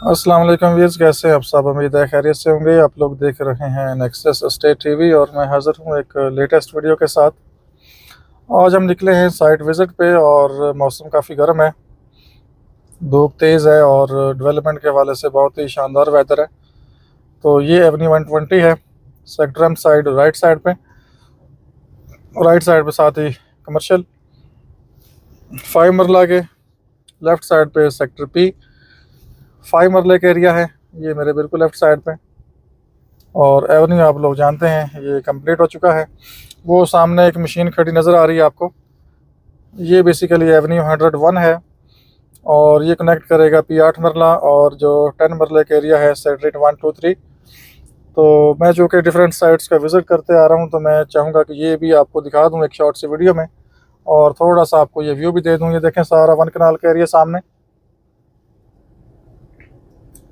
अस्सलाम वालेकुम व्यूअर्स, कैसे हैं आप सब। उम्मीद है खैरियत से होंगे। आप लोग देख रहे हैं नेक्सस स्टेट टीवी और मैं हाज़िर हूं एक लेटेस्ट वीडियो के साथ। आज हम निकले हैं साइट विज़िट पे और मौसम काफ़ी गर्म है, धूप तेज़ है और डेवलपमेंट के हवाले से बहुत ही शानदार वेदर है। तो ये एवेन्यू 120 है, sector M side right side पे साथ ही कमर्शियल 5 मरला के लेफ़्ट साइड पे सेक्टर पी 5 मरले का एरिया है, ये मेरे बिल्कुल लेफ़्ट साइड पे। और एवेन्यू आप लोग जानते हैं ये कंप्लीट हो चुका है। वो सामने एक मशीन खड़ी नज़र आ रही है आपको, ये बेसिकली एवेन्यू 101 है और ये कनेक्ट करेगा P8 मरला और जो 10 मरले का एरिया है सेक्टर 1 2 3। तो मैं जो कि डिफरेंट साइट्स का विज़िट करते आ रहा हूँ, तो मैं चाहूँगा कि ये भी आपको दिखा दूँ एक शॉर्ट सी वीडियो में और थोड़ा सा आपको ये व्यू भी दे दूँ। ये देखें सारा 1 कनाल का एरिया सामने,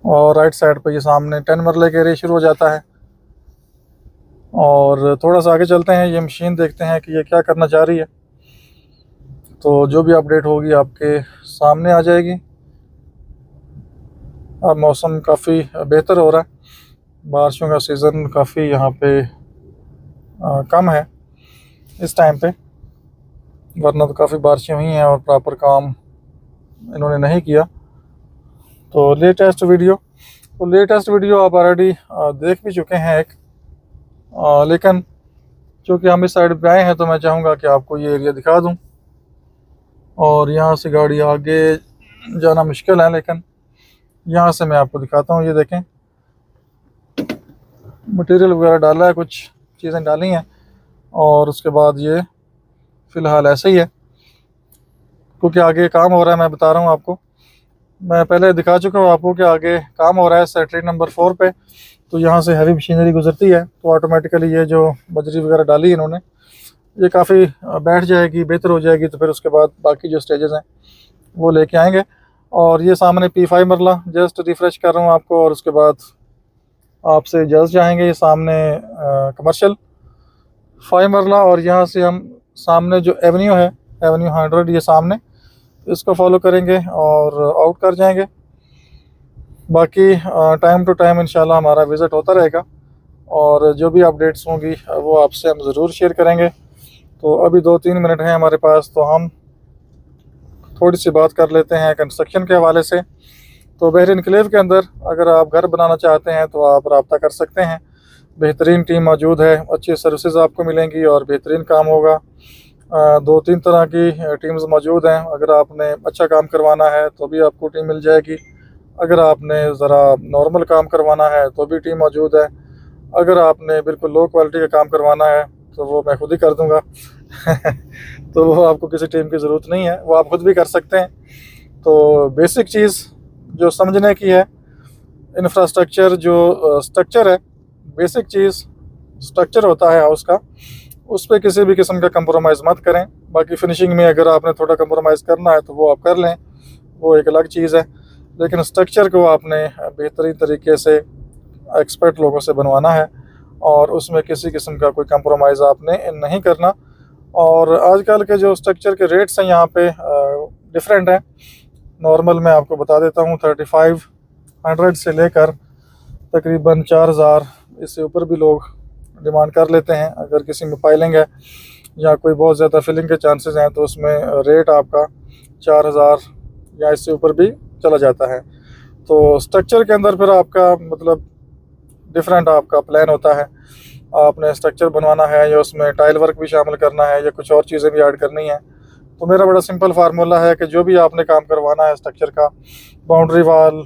और राइट साइड पर ये सामने 10 मरले का एरिया शुरू हो जाता है। और थोड़ा सा आगे चलते हैं, ये मशीन देखते हैं कि ये क्या करना चाह रही है। तो जो भी अपडेट होगी आपके सामने आ जाएगी। अब मौसम काफ़ी बेहतर हो रहा है, बारिशों का सीज़न काफ़ी यहाँ पे कम है इस टाइम पे, वरना तो काफ़ी बारिशें हुई हैं और प्रॉपर काम इन्होंने नहीं किया। तो लेटेस्ट वीडियो आप ऑलरेडी देख भी चुके हैं एक, लेकिन चूँकि हम इस साइड पे आए हैं तो मैं चाहूँगा कि आपको ये एरिया दिखा दूँ। और यहाँ से गाड़ी आगे जाना मुश्किल है, लेकिन यहाँ से मैं आपको दिखाता हूँ। ये देखें मटेरियल वगैरह डाला है, कुछ चीज़ें डाली हैं और उसके बाद ये फ़िलहाल ऐसे ही है क्योंकि आगे काम हो रहा है। मैं बता रहा हूँ आपको, मैं पहले दिखा चुका हूँ आपको कि आगे काम हो रहा है सेक्टर नंबर 4 पे। तो यहाँ से हैवी मशीनरी गुजरती है तो ऑटोमेटिकली ये जो बजरी वगैरह डाली इन्होंने, ये काफ़ी बैठ जाएगी, बेहतर हो जाएगी। तो फिर उसके बाद बाकी जो स्टेजेस हैं वो लेके आएंगे। और ये सामने P5 मरला जस्ट रिफ़्रेश कर रहा हूँ आपको, और उसके बाद आपसे जस्ट जाएंगे ये सामने कमर्शियल 5 मरला। और यहाँ से हम सामने जो एवेन्यू है, एवेन्यू 100, ये सामने इसको फॉलो करेंगे और आउट कर जाएंगे। बाकी टाइम टू टाइम इंशाल्लाह हमारा विज़िट होता रहेगा और जो भी अपडेट्स होंगी वो आपसे हम ज़रूर शेयर करेंगे। तो अभी 2-3 मिनट हैं हमारे पास, तो हम थोड़ी सी बात कर लेते हैं कंस्ट्रक्शन के हवाले से। तो बहरीन एन्क्लेव के अंदर अगर आप घर बनाना चाहते हैं तो आप रब्ता कर सकते हैं। बेहतरीन टीम मौजूद है, अच्छी सर्विसेज आपको मिलेंगी और बेहतरीन काम होगा। 2-3 तरह की टीम्स मौजूद हैं। अगर आपने अच्छा काम करवाना है तो भी आपको टीम मिल जाएगी, अगर आपने ज़रा नॉर्मल काम करवाना है तो भी टीम मौजूद है, अगर आपने बिल्कुल लो क्वालिटी का काम करवाना है तो वो मैं खुद ही कर दूँगा तो वो आपको किसी टीम की ज़रूरत नहीं है, वो आप खुद भी कर सकते हैं। तो बेसिक चीज़ जो समझने की है, इंफ्रास्ट्रक्चर जो स्ट्रक्चर है, बेसिक चीज़ स्ट्रक्चर होता है हाउस का, उस पर किसी भी किस्म का कंप्रोमाइज़ मत करें। बाकी फिनिशिंग में अगर आपने थोड़ा कंप्रोमाइज़ करना है तो वो आप कर लें, वो एक अलग चीज़ है। लेकिन स्ट्रक्चर को आपने बेहतरीन तरीके से एक्सपर्ट लोगों से बनवाना है और उसमें किसी किस्म का कोई कंप्रोमाइज़ आपने नहीं करना। और आजकल के जो स्ट्रक्चर के रेट्स हैं यहाँ पे डिफरेंट हैं। नॉर्मल मैं आपको बता देता हूँ, 3500 से लेकर तकरीबन 4000, इससे ऊपर भी लोग डिमांड कर लेते हैं। अगर किसी में पाइलिंग है या कोई बहुत ज़्यादा फिलिंग के चांसेस हैं तो उसमें रेट आपका 4000 या इससे ऊपर भी चला जाता है। तो स्ट्रक्चर के अंदर फिर आपका मतलब डिफरेंट आपका प्लान होता है, आपने स्ट्रक्चर बनवाना है या उसमें टाइल वर्क भी शामिल करना है या कुछ और चीज़ें भी ऐड करनी है। तो मेरा बड़ा सिंपल फार्मूला है कि जो भी आपने काम करवाना है स्ट्रक्चर का, बाउंड्री वाल,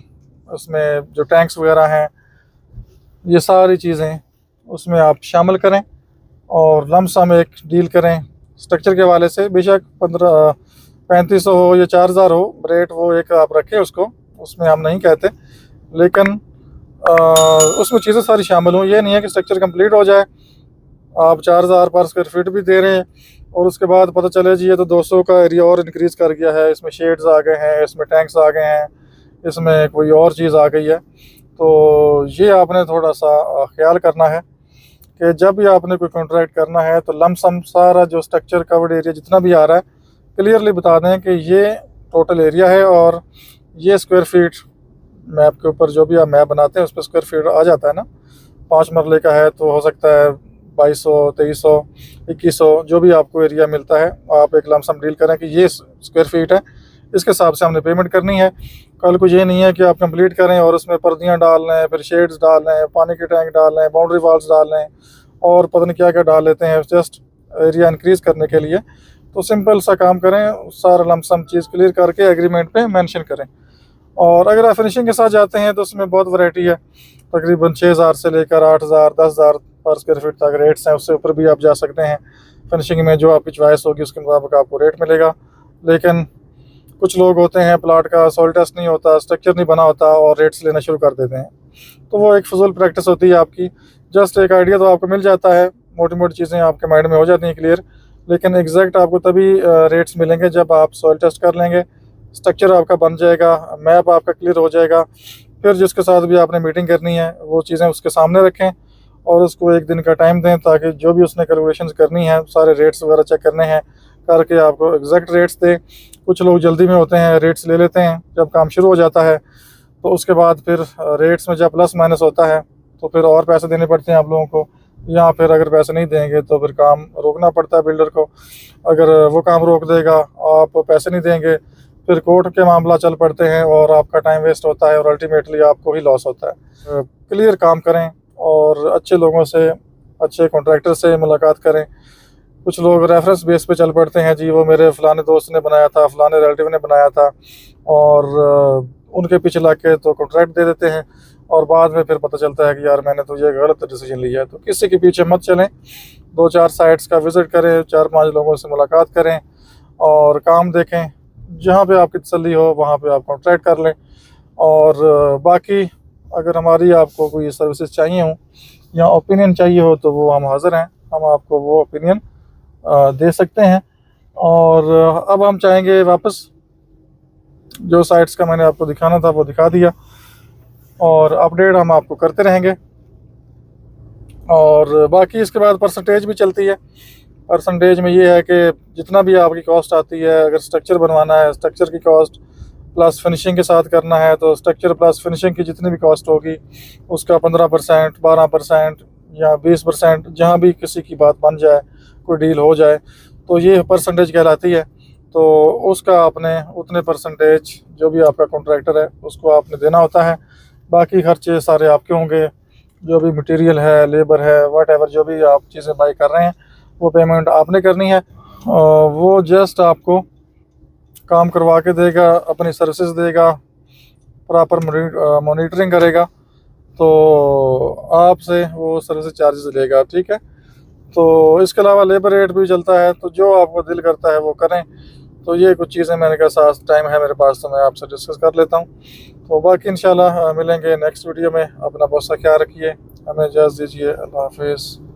उसमें जो टैंक्स वगैरह हैं, ये सारी चीज़ें उसमें आप शामिल करें और लमसम एक डील करें स्ट्रक्चर के हवाले से। बेशक 3500 हो या 4000 हो, रेट वो एक आप रखें उसको, उसमें हम नहीं कहते, लेकिन उसमें चीज़ें सारी शामिल हों। ये नहीं है कि स्ट्रक्चर कंप्लीट हो जाए, आप 4000 पर स्क्वायर फीट भी दे रहे हैं और उसके बाद पता चले जी ये तो 200 का एरिया और इंक्रीज़ कर गया है, इसमें शेड्स आ गए हैं, इसमें टैंक्स आ गए हैं, इसमें कोई और चीज़ आ गई है। तो ये आपने थोड़ा सा ख्याल करना है कि जब भी आपने कोई कॉन्ट्रैक्ट करना है तो लमसम सारा जो स्ट्रक्चर कवर्ड एरिया जितना भी आ रहा है क्लियरली बता दें कि ये टोटल एरिया है और ये स्क्वायर फीट मैप के ऊपर जो भी आप मैप बनाते हैं उस पर स्क्वायर फीट आ जाता है ना। 5 मरले का है तो हो सकता है 2200, 2300, 2100 जो भी आपको एरिया मिलता है, आप एक लमसम डील करें कि ये स्क्वायर फीट है, इसके हिसाब से हमने पेमेंट करनी है। कल को ये नहीं है कि आप कंप्लीट करें और उसमें पर्दियाँ डाल लें, फिर शेड्स डाल लें, पानी के टैंक डाल लें, बाउंड्री वॉल्स डाल लें और पता नहीं क्या क्या डाल लेते हैं जस्ट एरिया इंक्रीज़ करने के लिए। तो सिंपल सा काम करें, सारा लमसम चीज़ क्लियर करके एग्रीमेंट पे मेंशन करें। और अगर आप फिनिशिंग के साथ जाते हैं तो उसमें बहुत वैरायटी है, तकरीबन 6000 से लेकर 8000, 10,000 पर स्क्वायर फीट तक रेट्स हैं। उससे ऊपर भी आप जा सकते हैं। फिनिशिंग में जो आपकी चॉइस होगी उसके मुताबिक आपको रेट मिलेगा। लेकिन कुछ लोग होते हैं प्लाट का सॉइल टेस्ट नहीं होता, स्ट्रक्चर नहीं बना होता और रेट्स लेना शुरू कर देते हैं, तो वो एक फजूल प्रैक्टिस होती है आपकी। जस्ट एक आइडिया तो आपको मिल जाता है, मोटी मोटी चीज़ें आपके माइंड में हो जाती हैं क्लियर, लेकिन एग्जैक्ट आपको तभी रेट्स मिलेंगे जब आप सॉइल टेस्ट कर लेंगे, स्ट्रक्चर आपका बन जाएगा, मैप आपका क्लियर हो जाएगा। फिर जिसके साथ भी आपने मीटिंग करनी है वो चीज़ें उसके सामने रखें और उसको एक दिन का टाइम दें ताकि जो भी उसने कैलकुलेशंस करनी है, सारे रेट्स वगैरह चेक करने हैं, करके आपको एग्जैक्ट रेट्स दें। कुछ लोग जल्दी में होते हैं, रेट्स ले लेते हैं, जब काम शुरू हो जाता है तो उसके बाद फिर रेट्स में जब प्लस माइनस होता है तो फिर और पैसे देने पड़ते हैं आप लोगों को, या फिर अगर पैसे नहीं देंगे तो फिर काम रोकना पड़ता है बिल्डर को। अगर वो काम रोक देगा, आप पैसे नहीं देंगे, फिर कोर्ट के मामला चल पड़ते हैं और आपका टाइम वेस्ट होता है और अल्टीमेटली आपको ही लॉस होता है। क्लियर काम करें और अच्छे लोगों से, अच्छे कॉन्ट्रैक्टर से मुलाकात करें। कुछ लोग रेफरेंस बेस पे चल पड़ते हैं, जी वो मेरे फ़लाने दोस्त ने बनाया था, फ़लाने रिलेटिव ने बनाया था, और उनके पीछे लग के तो कॉन्ट्रैक्ट दे देते हैं और बाद में फिर पता चलता है कि यार मैंने तो ये गलत डिसीजन लिया है। तो किसी के पीछे मत चलें, 2-4 साइट्स का विज़िट करें, 4-5 लोगों से मुलाकात करें और काम देखें। जहाँ पे आपकी तसल्ली हो वहाँ पे आप कॉन्ट्रैक्ट कर लें। और बाकी अगर हमारी आपको कोई सर्विसेज चाहिए हों या ओपिनियन चाहिए हो तो वो हम हाज़िर हैं, हम आपको वो ओपिनियन दे सकते हैं। और अब हम चाहेंगे वापस जो साइट्स का मैंने आपको दिखाना था वो दिखा दिया, और अपडेट हम आपको करते रहेंगे। और बाकी इसके बाद परसेंटेज भी चलती है। परसेंटेज में ये है कि जितना भी आपकी कॉस्ट आती है, अगर स्ट्रक्चर बनवाना है स्ट्रक्चर की कॉस्ट प्लस फिनिशिंग के साथ करना है तो स्ट्रक्चर प्लस फिनिशिंग की जितनी भी कॉस्ट होगी उसका 15%, 12% या 20%, जहाँ भी किसी की बात बन जाए, कोई डील हो जाए तो ये परसेंटेज कहलाती है। तो उसका आपने उतने परसेंटेज जो भी आपका कॉन्ट्रैक्टर है उसको आपने देना होता है। बाकी खर्चे सारे आपके होंगे, जो भी मटेरियल है, लेबर है, वट जो भी आप चीज़ें बाई कर रहे हैं वो पेमेंट आपने करनी है। वो जस्ट आपको काम करवा के देगा, अपनी सर्विसेज देगा, प्रॉपर मॉनिटरिंग करेगा, तो आपसे वो सर्विस चार्जेस लेगा, ठीक है। तो इसके अलावा लेबर रेट भी चलता है, तो जो आपको दिल करता है वो करें। तो ये कुछ चीज़ें मैंने कहा साथ टाइम है मेरे पास तो मैं आपसे डिस्कस कर लेता हूँ। तो बाकी इंशाल्लाह मिलेंगे नेक्स्ट वीडियो में। अपना बहुत सा ख्याल रखिए, हमें इजाज़त दीजिए, अल्लाह हाफिज़।